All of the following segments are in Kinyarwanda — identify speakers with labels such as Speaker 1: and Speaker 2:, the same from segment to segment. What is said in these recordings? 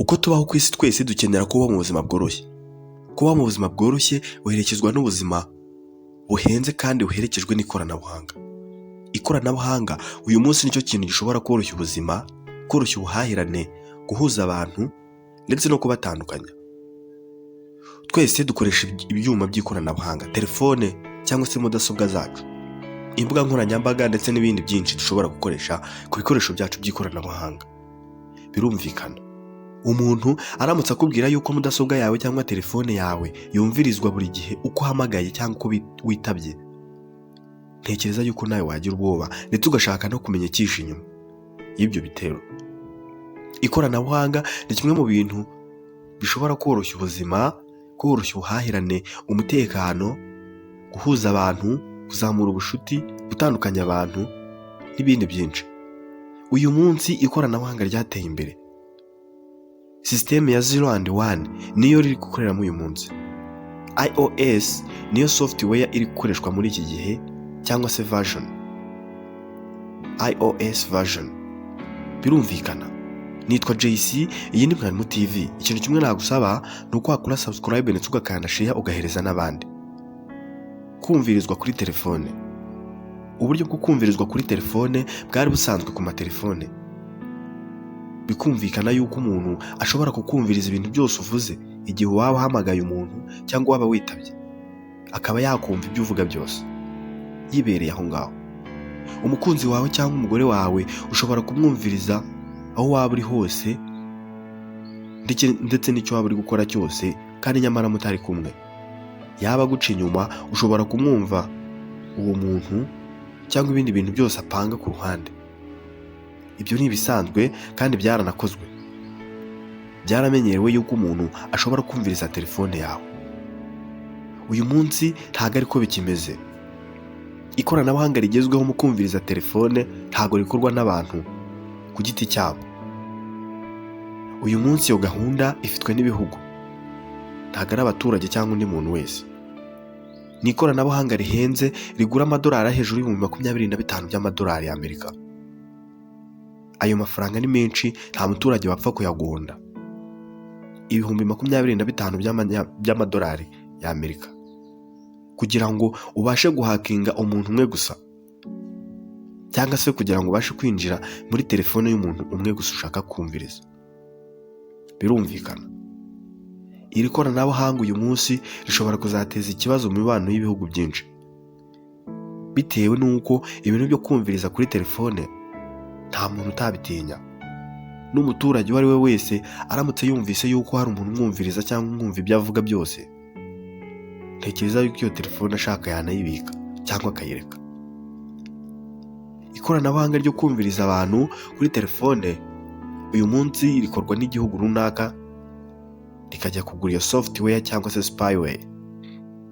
Speaker 1: Uko tubaho ku isi twese dukenera kuba mu buzima bworoshye. Kuba mu buzima bworoshye uherekezwa n'ubuzima buhenze kandi buherekejwe n'ikoranabuhanga. Ikoranabuhanga uyu munsi nicyo kintu gishobora koroshya ubuzima, koroshya ubuhahirane, guhuza abantu ndetse no kubatandukanya. Twese dukoresha ibyuma by'ikoranabuhanga, telefone cyangwa se mudasobwa zacu, imbuga nkoranyambaga ndetse n'ibindi byinshi dushobora gukoresha ku bikoresho byacu by'ikoranabuhanga. Birumvikana, umuntu aramutse akubwira yuko mudasobwa yawe cyangwa telefone yawe yumvirizwa buri gihe uko uhamagaye cyangwa uko witabye, ntekereza yuko nawe wagira ubwoba ndetse ugashaka no kumenya icyishe inyuma y'ibyo bitero. Ikoranabuhanga ni kimwe mu bintu bishobora koroshya ubuzima, koroshya ubuhahirane, umutekano, guhuza abantu, kuzamura ubucuti, gutandukanya abantu n'ibindi byinshi. Uyu munsi ikoranabuhanga ryateye imbere. System ya 0 and 1 niyo riri gukoreramo uyu munsi. iOS niyo software iri gukoreshwa muri iki gihe, cyangwa se version. iOS version. Birumvikana. Nitwa JC, iyi ni Mwarimu TV. Ikintu kimwe nagusaba ni uko wakora subscribe ndetse ugakanda share ugahereza n'abandi. Kumvirizwa kuri telefone. Uburyo bwo kumvirizwa kuri telefone bwari busanzwe ku matelefone. Bikumvikana yuko umuntu ashobora kukumviriza ibintu byose uvuze igihe waba uhamagaye umuntu cyangwa waba witabye, akaba yakumva ibyo uvuga byose yibereye aho ngaho. Umukunzi wawe cyangwa umugore wawe ushobora kumwumviriza aho waba uri hose ndetse n'icyo waba uri gukora cyose, kandi nyamara mutari kumwe. Yaba aguca inyuma ushobora kumwumva uwo muntu cyangwa ibindi bintu byose apanga ku ruhande. Ibyo ni ibisanzwe kandi byaranakozwe. Byaramenyerewe yuko umuntu ashobora kumviriza telefone yawe. Uyu munsi ntabwo ariko bikimeze. Ikoranabuhanga rigezweho mu kumviriza telefone ntabwo rikorwa n'abantu ku giti cyabo. Uyu munsi iyo gahunda ifitwe n'ibihugu, ntabwo ari abaturage cyangwa undi muntu wese. Ni ikoranabuhanga rihenze rigura amadolari hejuru y'ibihumbi 25 by'amadolari y'Amerika. Ayo mafaranga ni menshi, nta muturage wapfa kuyagonda. Ibihumbi 25 by'amadolari y'Amerika kugira ngo ubashe guhakinga umuntu umwe gusa, cyangwa se kugira ngo ubashe kwinjira muri telefone y'umuntu umwe gusa ushaka kumviriza. Birumvikana, iri koranabuhanga uyu munsi rishobora kuzateza ikibazo mu mibano y'ibihugu byinshi, bitewe n'uko ibintu byo kumviriza kuri telefone nta muntu utabitinya. N'umuturage uwo ari we wese aramutse yumvise yuko hari umuntu umwumviriza cyangwa umwumva ibyo avuga byose, ntekereza yuko iyo telefone ashaka yanayibika cyangwa akayireka. Ikoranabuhanga ryo kumviriza abantu kuri telefone uyu munsi rikorwa n'igihugu runaka, rikajya kugura iyo software cyangwa se spyware.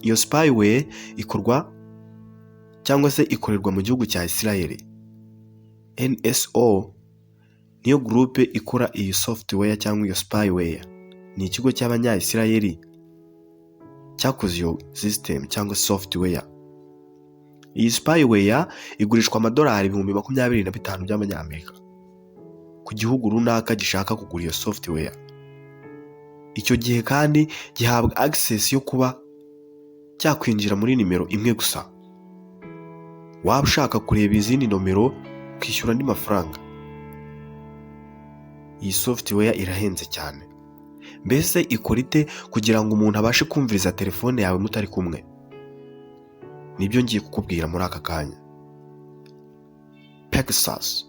Speaker 1: Iyo spyware ikorwa cyangwa se ikorerwa mu gihugu cya Israel. NSO niyo groupe ikora iyi software cyangwa iyo spyware. Ni ikigo cy'abanya-Israeli cyakoze iyo system cyangwa software. Iyi spyware igurishwa amadolari 25 by'amanyamerika ku gihugu runaka gishaka kugura iyo software. Icyo gihe kandi gihabwa access yo kuba cyakwinjira muri nimero imwe gusa. Waba ushaka kureba izindi nomero ukishyura andi mafaranga. Iyi software irahenze cyane. Mbese ikora ite kugira ngo umuntu abashe kumviriza telefone yawe mutari kumwe? Nibyo ngiye kukubwira muri aka kanya. Pegasus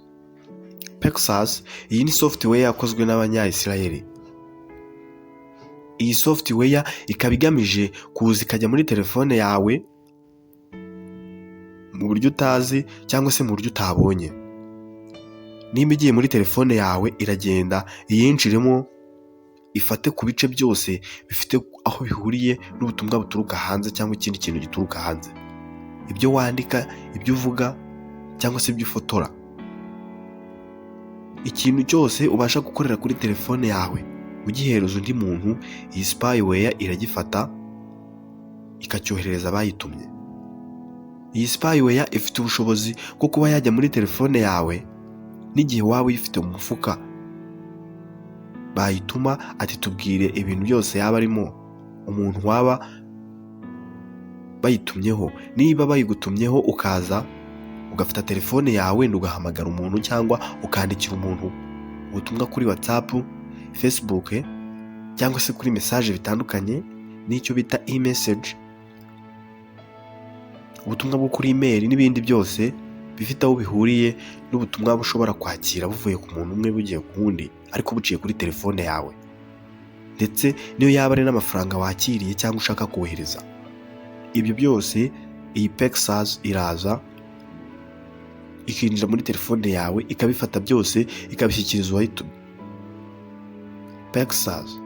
Speaker 1: iyi ni software yakozwe n'abanya-Israeli. Iyi software ikaba igamije kuza ikajya muri telefone yawe mu buryo utazi cyangwa se mu buryo utabonye. Nimba igiye muri telefone yawe, iragenda iyinjiremo, ifate ku bice byose bifite aho bihuriye n'ubutumwa buturuka hanze cyangwa ikindi kintu gituruka hanze. Ibyo wandika, ibyo uvuga cyangwa se ibyo ufotora, ikintu cyose ubasha gukorera kuri telefone yawe ugihereza undi muntu, iyi spyware iragifata ikacyoherereza abayitumye. Iyi spyware ifite ubushobozi bwo kuba yajya muri telefone yawe n'igihe waba uyifite mu mufuka, bayituma ati tubwire ibintu byose yaba arimo umuntu waba bayitumyeho. Niba bayigutumyeho ukaza ugafata telefone yawe wenda ugahamagara umuntu cyangwa ukandikira umuntu ubutumwa kuri WhatsApp, Facebook cyangwa se kuri message bitandukanye, n'icyo bita e-message, ubutumwa bwo kuri email n'ibindi byose bifite aho bihuriye n'ubutumwa bushobora kwakira buvuye ku muntu umwe bugiye ku wundi ariko buciye kuri telefone yawe, ndetse niyo yaba ari n'amafaranga wakiriye cyangwa ushaka kohereza. Ibyo byose iyi Pegasus iraza ikinjira muri telefone yawe ikabifata byose ikabishyikiriza uwayitumye. Pegasus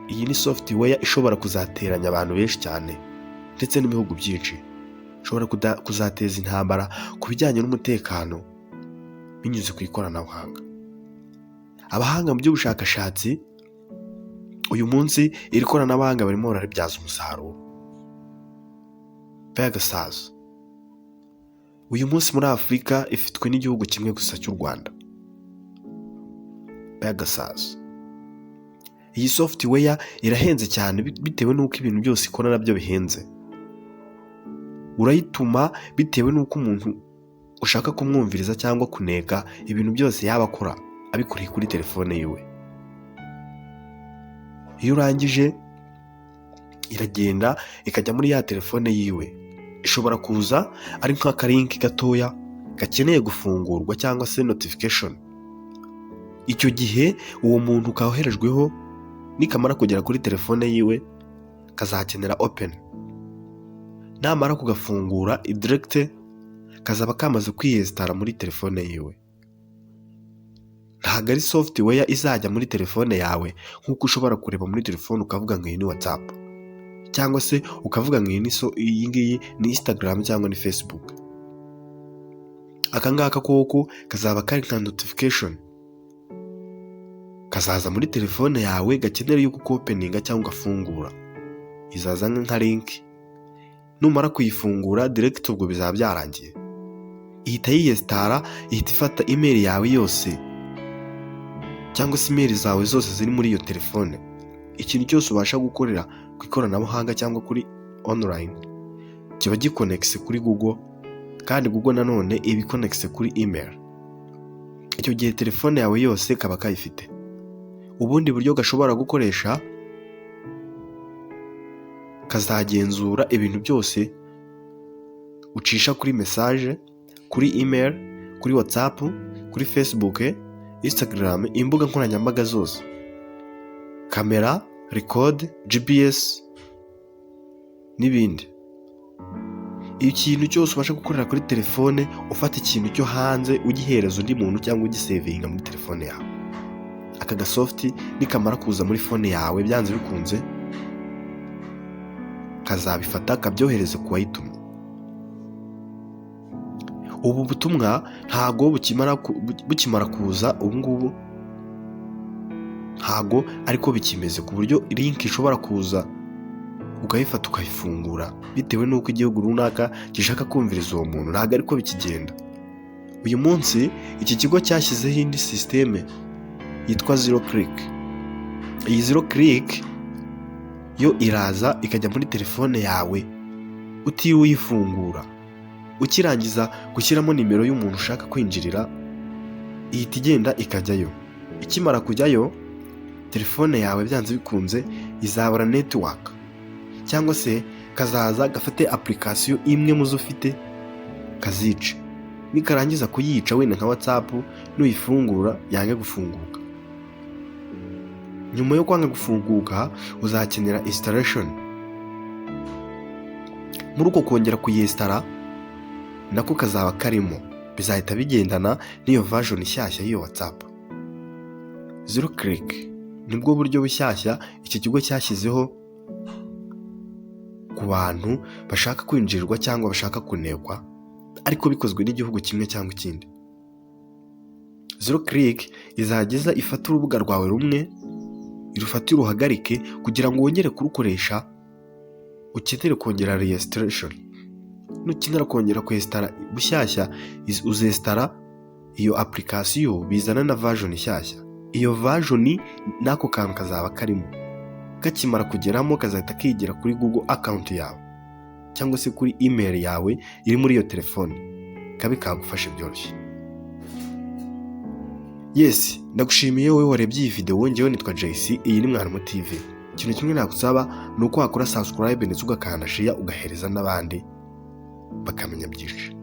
Speaker 1: iyi ni software ishobora kuzateranya abantu benshi cyane ndetse n'ibihugu byinshi, ishobora kuzateza intambara ku bijyanye n'umutekano binyuze ku ikoranabuhanga. Abahanga mu by'ubushakashatsi uyu munsi iri koranabuhanga barimo bararibyaza umusaruro. Pegasus uyu munsi muri Afurika ifitwe n'igihugu kimwe gusa cy'u Rwanda. Pegasus iyi software irahenze cyane bitewe n'uko ibintu byose ikora nabyo bihenze. Urayituma bitewe n'uko umuntu ushaka kumwumviriza cyangwa kuneka ibintu byose yaba akora abikuriye kuri telefone yiwe. Iyo urangije iragenda ikajya muri ya telefone yiwe, ishobora kuza ari nk'akalinki gatoya gakeneye gufungurwa cyangwa se notification. Icyo gihe uwo muntu kawoherejweho nikamara kugera kuri telefone yiwe kazakenera open, namara kugafungura direct kazaba kamaze kwiyesitara muri telefone yiwe. Ntabwo ari software izajya muri telefone yawe nk'uko ushobora kureba muri telefone ukavuga ngo iyi ni WhatsApp cyangwa se ukavuga ngo iyi ngiyi ni Instagram cyangwa ni Facebook. Aka ngaka koko kazaba kari nka notification, kazaza muri telefone yawe gakenera yuko ukopeninga cyangwa ugafungura. Izaza nka link, numara kuyifungura direct ubwo bizaba byarangiye. Ihita yiyesitara, ihita ifata email yawe yose cyangwa se email zawe zose ziri muri iyo telefone. Ikintu cyose ubasha gukorera ku ikoranabuhanga cyangwa kuri online kiba gikonexe kuri Google, kandi Google nanone iba ikonexe kuri email. Icyo gihe telefone yawe yose kaba kayifite. Ubundi buryo gashobora gukoresha kazagenzura ibintu byose ucisha kuri message, kuri email, kuri WhatsApp, kuri Facebook, Instagram, imbuga nkoranyambaga zose, kamera, record, GPS n'ibindi. Ikintu cyose ubasha gukorera kuri telefone ufata ikintu cyo hanze ugihereza undi muntu cyangwa ugisevinga muri telefone yawe. Aka gasoft nikamara kuza muri phone yawe byanze bikunze kazabifata kabyohereze ku wayitumye. Ubu butumwa ntago bukimara kuza ubu ngubu ntago ariko bikimeze, ku buryo link ishobora kuza ukayifata ukayifungura bitewe n'uko igihugu runaka gishaka kumviriza uwo muntu. Ntago ariko bikigenda. Uyu munsi iki kigo cyashyizeho indi systeme yitwa zero click. Iyi zero click yo iraza ikajya muri telefone yawe utiwe uyifungura. Ukirangiza gushyiramo nimero y'umuntu ushaka kwinjirira, ihita igenda ikajyayo. Ikimara kujyayo telefone yawe byanze bikunze izabura network, cyangwa se kazaza gafate application imwe muzo ufite kazice. Nikarangiza kuyica wenda nka WhatsApp nuyifungura yange gufunguka. Nyuma yo kwanga gufunguka uzakenera installation. Muri uko kongera kuyinstara nako kazaba karimo, bizahita bigendana n'iyo version nshyashya y'iyo WhatsApp. Zero click nibwo buryo bushyashya iki kigo cyashyizeho ku bantu bashaka kwinjirirwa cyangwa bashaka kunekwa, ariko bikozwe n'igihugu kimwe cyangwa ikindi. Zero click izageza ifata urubuga rwawe rumwe irufatira uhagarike kugira ngo wongere kurukoresha. Ukenera kongera registration, nukenera kongera kwestara bushyashya uzestara iyo application bizana na version nshyashya. iyo version n'ako kantu kazaba karimo. Kakimara kugeramo kazahita kigira kuri Google account yawe cyangwa se kuri email yawe iri muri iyo telefone, kabe kagufashe byoroshye. Yes, ndagushimiye wowe warebye iyi video. Njyewe nitwa JC, iyi ni Mwarimu TV. Ikintu kimwe nagusaba ni uko wakora subscribe ndetse ugakanda share ugahereza n'abandi bakamenya byinshi.